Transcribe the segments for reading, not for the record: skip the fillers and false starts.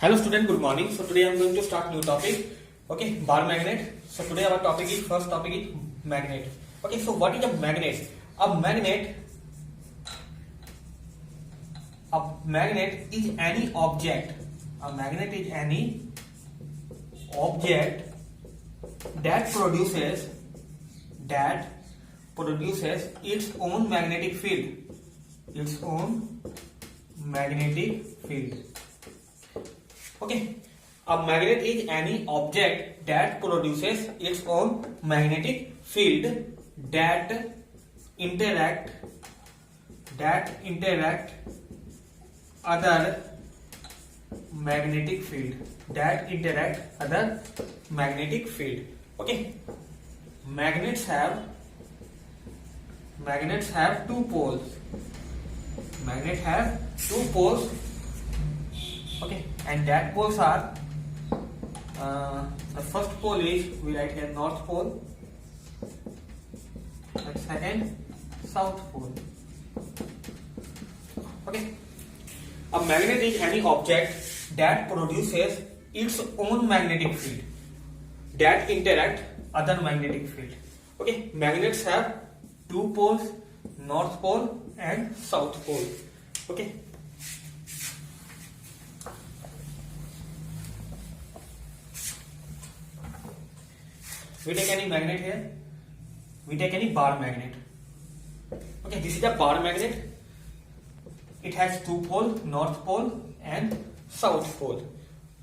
Hello student, good morning. So today I am going to start new topic. Okay, bar magnet. So today our first topic is magnet. Okay, so what is a magnet? A magnet is any object. A magnet is any object that produces its own magnetic field. Its own magnetic field. Okay, a magnet is any object that produces its own magnetic field that interact other magnetic field. Okay, magnets have two poles. Magnets have two poles. Okay, and that poles are the first pole is, we write here, north pole, and second south pole. Okay, a magnet is any object that produces its own magnetic field that interact other magnetic field. Okay, magnets have two poles, north pole and south pole. Okay. We take any magnet here. We take any bar magnet. Okay, this is a bar magnet. It has two poles, north pole and south pole.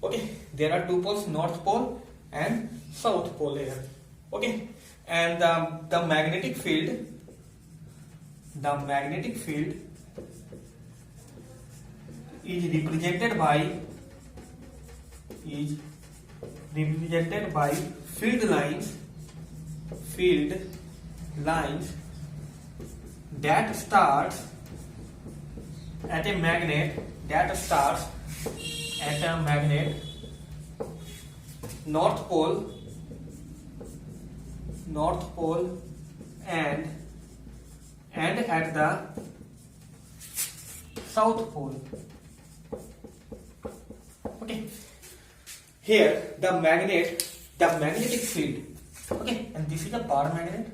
Okay, there are two poles, north pole and south pole here. Okay, and the magnetic field is represented by field lines that starts at a magnet north pole and at the south pole. Okay, here the magnetic field. Okay, and this is a bar magnet.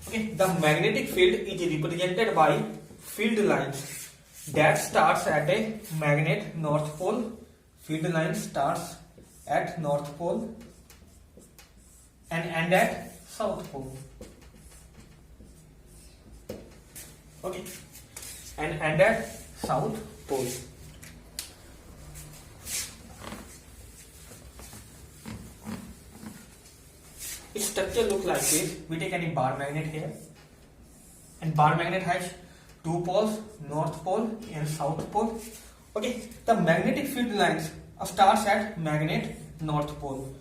Okay, the magnetic field is represented by field lines that starts at a magnet north pole. Field line starts at north pole and end at south pole. Okay, and end at south pole. Its structure looks like this. We take any bar magnet here, and bar magnet has two poles, north pole and south pole. Okay, the magnetic field lines starts at magnet north pole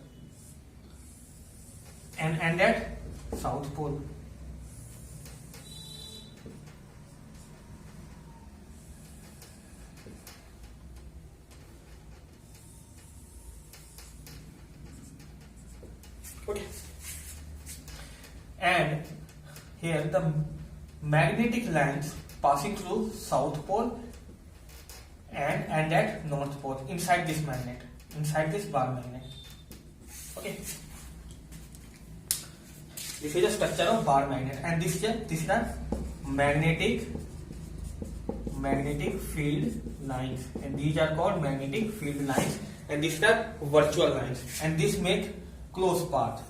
and end at south pole. Okay, and here the magnetic lines passing through south pole and end at north pole inside this bar magnet. Okay, this is the structure of bar magnet, and this is the magnetic field lines, and these are called magnetic field lines, and these are virtual lines, and this make closed path.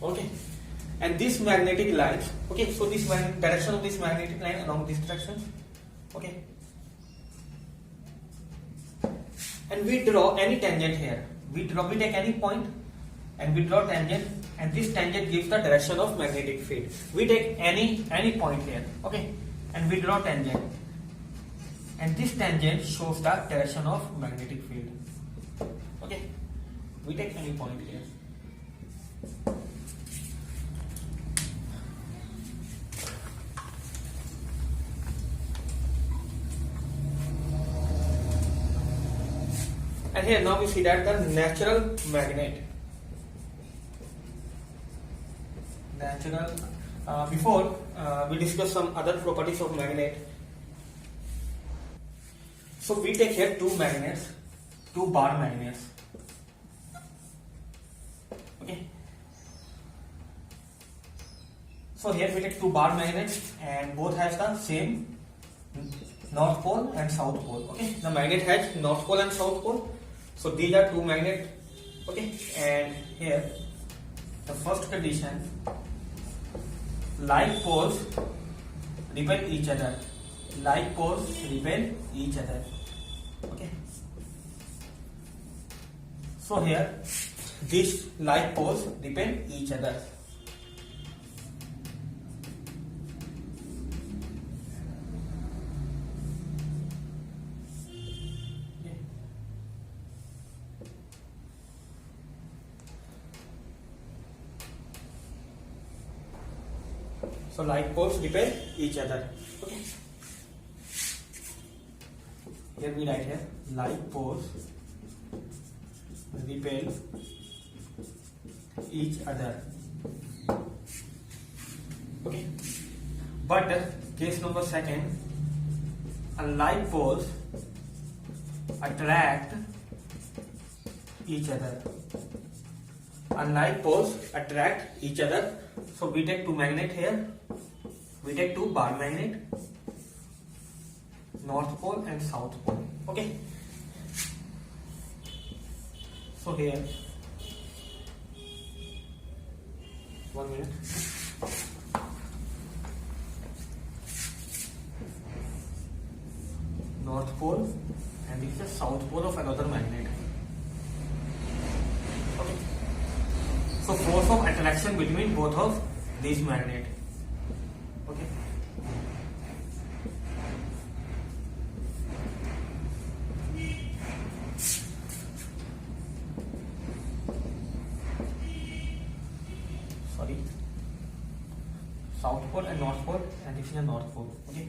Okay, and this magnetic lines. Okay, so this direction of this magnetic line along this direction. Okay, and we draw any tangent here. We take any point and we draw tangent, and this tangent gives the direction of magnetic field. We take any point here. Okay, and we draw tangent, and this tangent shows the direction of magnetic field. Okay, we take any point here. And here now we see that the natural magnet Before we discuss some other properties of magnet. So we take here two magnets, two bar magnets. Okay. So here we take two bar magnets and both has the same north pole and south pole. Okay. The magnet has north pole and south pole. So these are two magnets. Okay. And here the first condition, like poles repel each other. Like poles repel each other. Okay. So here these like poles repel each other. So like poles repel each other. Okay. Here we write here like poles repel each other. Okay. But case number second, unlike poles attract each other. Unlike poles attract each other. So we take two magnet here. We take two bar magnet, north pole and south pole. Okay. So here, 1 minute. North pole and this is the south pole of another magnet. Okay. So force of attraction between both of these magnet. Okay. Sorry. South pole and north pole, and this is a north pole. Okay.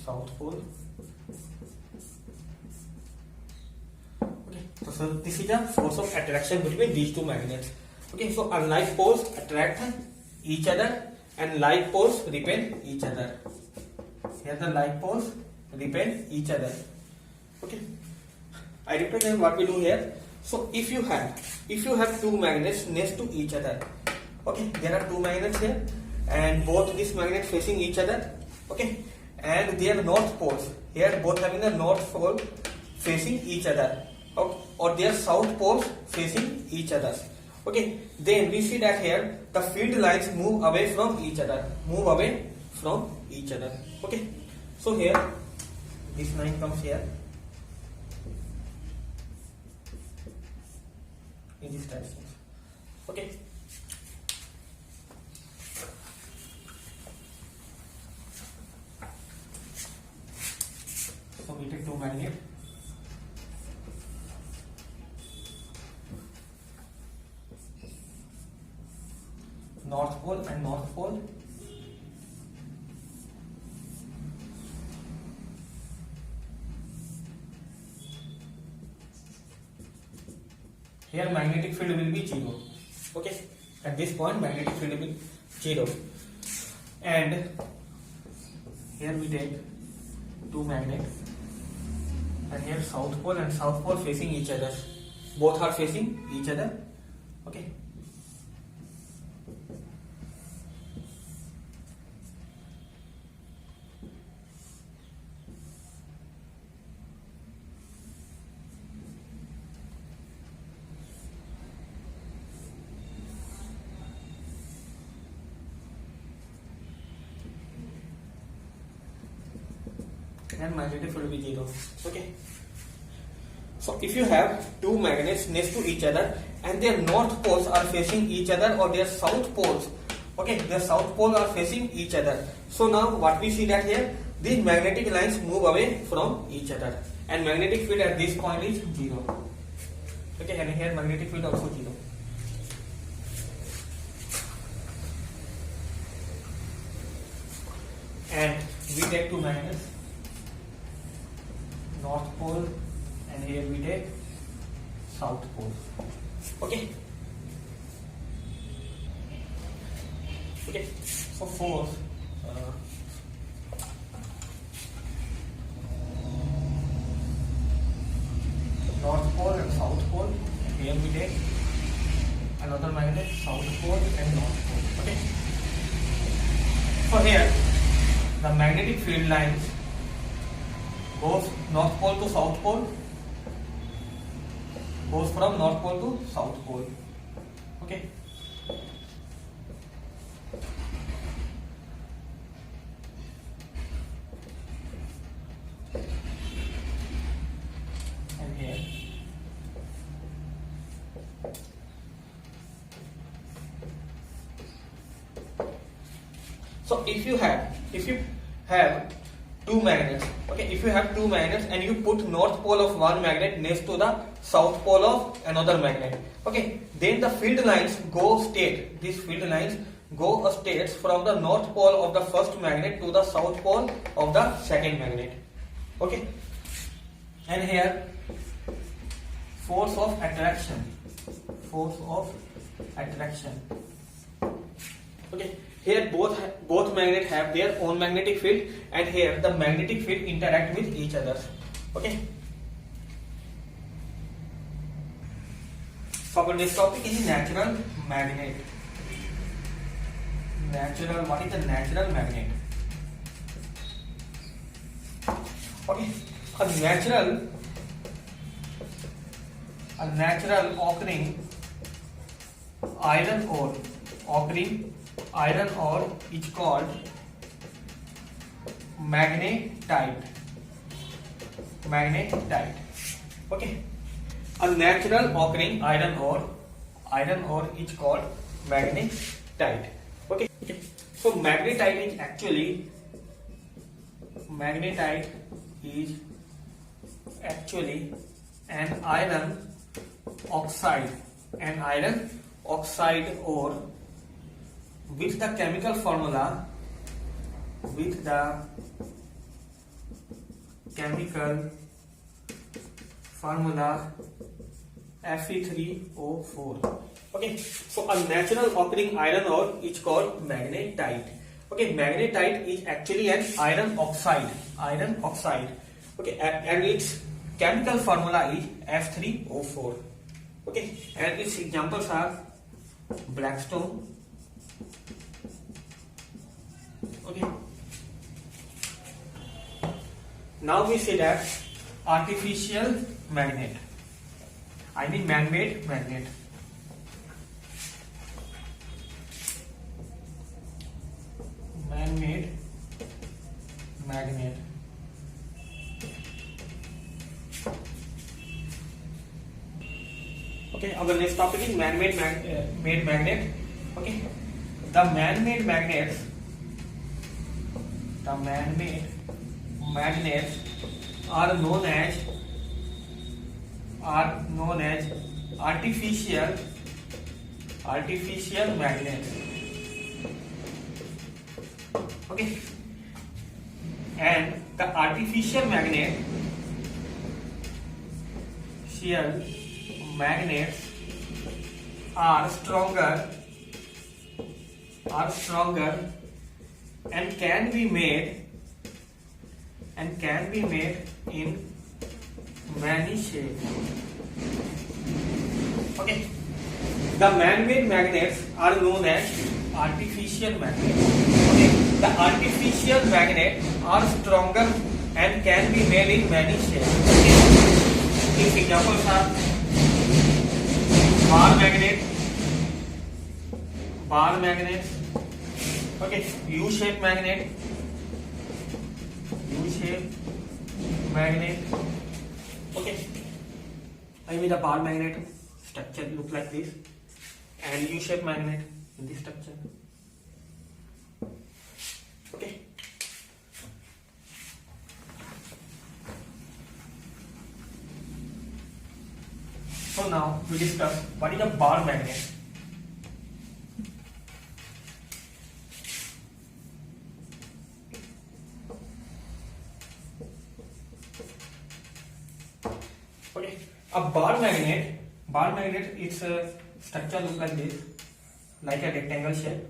South pole. Okay. So this is the force of attraction between these two magnets. Okay. So unlike poles attract each other and like poles repel each other. Here the like poles repel each other. Okay. I repeat what we do here. So if you have two magnets next to each other, okay, there are two magnets here and both these magnets facing each other, okay, and their north poles here, both having the north pole facing each other, okay, or their south poles facing each other. Okay, then we see that here the field lines move away from each other, Okay, so here this line comes here in this direction. Okay. So we take two magnet. North pole and north pole. Here magnetic field will be 0. Okay. At this point magnetic field will be 0. And here we take two magnets. And here south pole and south pole facing each other. Both are facing each other. Okay. And magnetic field will be 0. Okay. So if you have two magnets next to each other and their north poles are facing each other or their south poles, okay, their south poles are facing each other. So now what we see that here, these magnetic lines move away from each other and magnetic field at this point is 0. Okay, and here magnetic field also 0. And we take two magnets, north pole, and here we take south pole. Okay. Okay, so force north pole and south pole. Here we take another magnet, south pole and north pole. Okay, so here the magnetic field lines goes north pole to south pole, goes from north pole to south pole. Okay, and here so if you have two magnets, okay, if you have two magnets and you put north pole of one magnet next to the south pole of another magnet, okay, then the field lines go straight. These field lines go straight from the north pole of the first magnet to the south pole of the second magnet. Okay, and here force of attraction. Okay, here both magnets have their own magnetic field, and here the magnetic field interact with each other. Okay, so our next topic is natural magnet. What is a natural magnet? Okay, a natural occurring iron ore is called magnetite. Okay, a natural occurring iron ore is called magnetite. Okay, so magnetite is actually an iron oxide ore with the chemical formula Fe3O4. Okay, so a natural occurring iron ore is called magnetite. Okay, magnetite is actually an iron oxide. Okay, and its chemical formula is F3O4. Okay, and its examples are blackstone. Okay, now we see that artificial magnet, I mean man-made magnet. Okay, our next topic is man-made magnet. Okay, the man-made magnets are known as artificial magnets. Okay, and the artificial magnets are stronger and can be made in many shapes. Okay, the man-made magnets are known as artificial magnets. Okay, the artificial magnets are stronger and can be made in many shapes. Okay, these examples are bar magnets. Okay, U-shaped magnet. Okay, I mean the bar magnet structure look like this, and U-shaped magnet in this structure. Okay, so now we discuss what is a bar magnet. Okay, a bar magnet, its structure look like this, like a rectangle shape.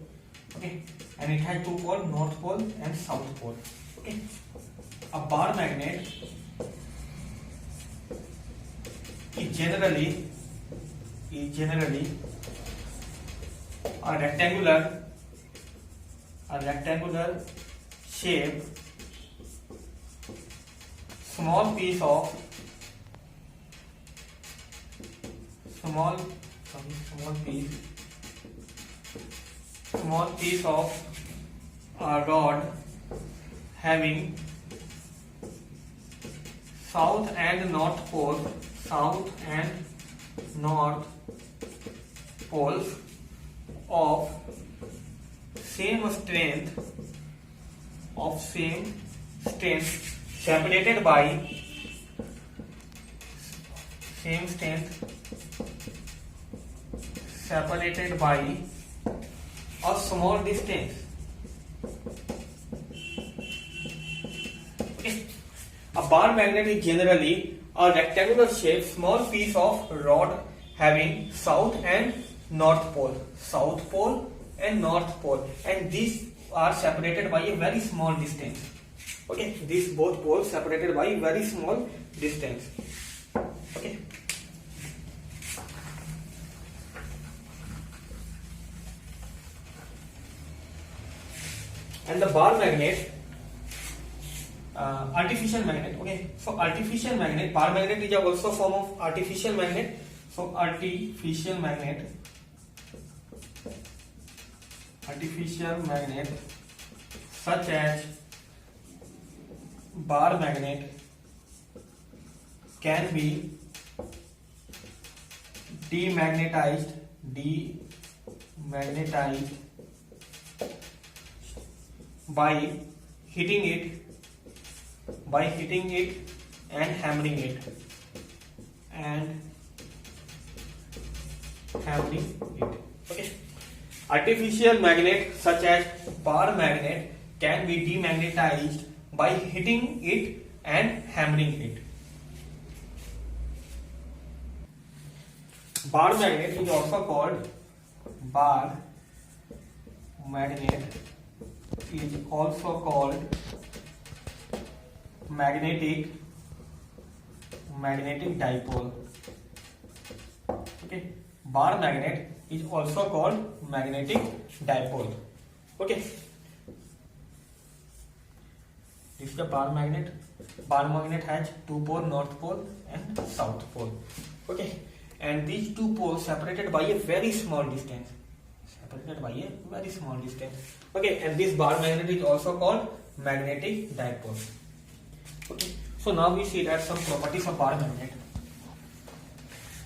Okay, and it has two poles, north pole and south pole. Okay, a bar magnet is generally a rectangular shape, small piece of a rod having south and north poles of same strength separated by a small distance. Okay. A bar magnet is generally a rectangular shaped small piece of rod having south and north pole, and these are separated by a very small distance. Okay, these both poles separated by a very small distance. Okay. And the bar magnet, artificial magnet. Okay, so artificial magnet, bar magnet is also a form of artificial magnet. So artificial magnet such as bar magnet can be demagnetized by hitting it and hammering it. Okay. Artificial magnet such as bar magnet can be demagnetized by hitting it and hammering it. Bar magnet is also called magnetic dipole. Okay, bar magnet is also called magnetic dipole. Okay, this is the bar magnet. Bar magnet has two pole, north pole and south pole. Okay, and these two poles separated by a very small distance. Okay, and this bar magnet is also called magnetic dipole. Okay, so now we see that some properties of bar magnet.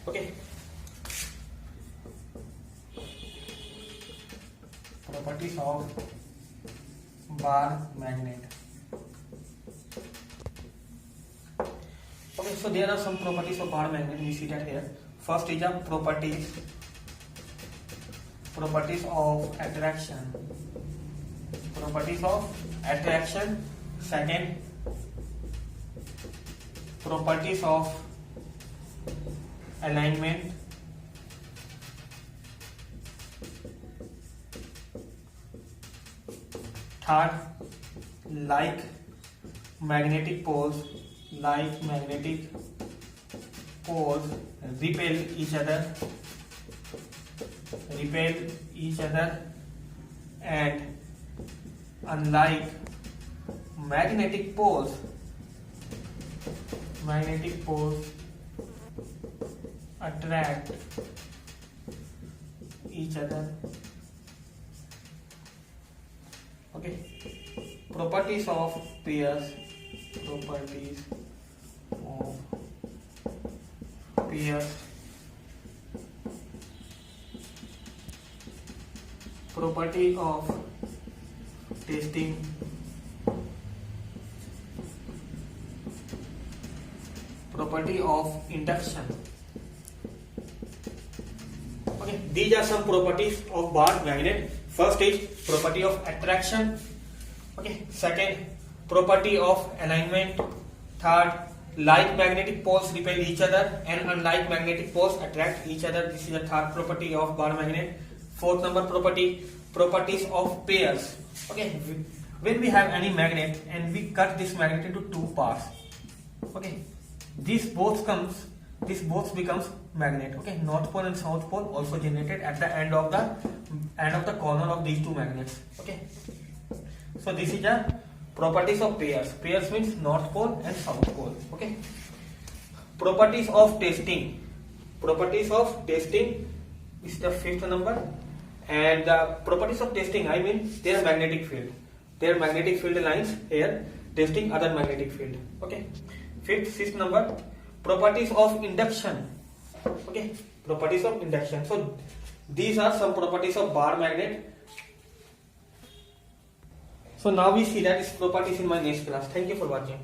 Okay, properties of bar magnet. Okay, so there are some properties of bar magnet. We see that here. First is the properties of attraction. Second, properties of alignment. Third, like magnetic poles repel each other, and unlike magnetic poles attract each other. Okay, properties of pairs. Property of testing. Property of induction. Okay, these are some properties of bar magnet. First is property of attraction. Okay, second, property of alignment. Third, like magnetic poles repel each other and unlike magnetic poles attract each other. This is the third property of bar magnet. Fourth number property, properties of pairs. Okay, when we have any magnet and we cut this magnet into two parts, okay, this both becomes magnet. Okay, north pole and south pole also generated at the end of the corner of these two magnets. Okay, so this is a properties of pairs. Pairs means north pole and south pole. Okay, properties of testing. Properties of testing is the fifth number, and the properties of testing, I mean their magnetic field. Their magnetic field lines here, testing other magnetic field. Okay, sixth number, properties of induction. Okay, properties of induction. So these are some properties of bar magnet. So now we see that is properties in my next class. Thank you for watching.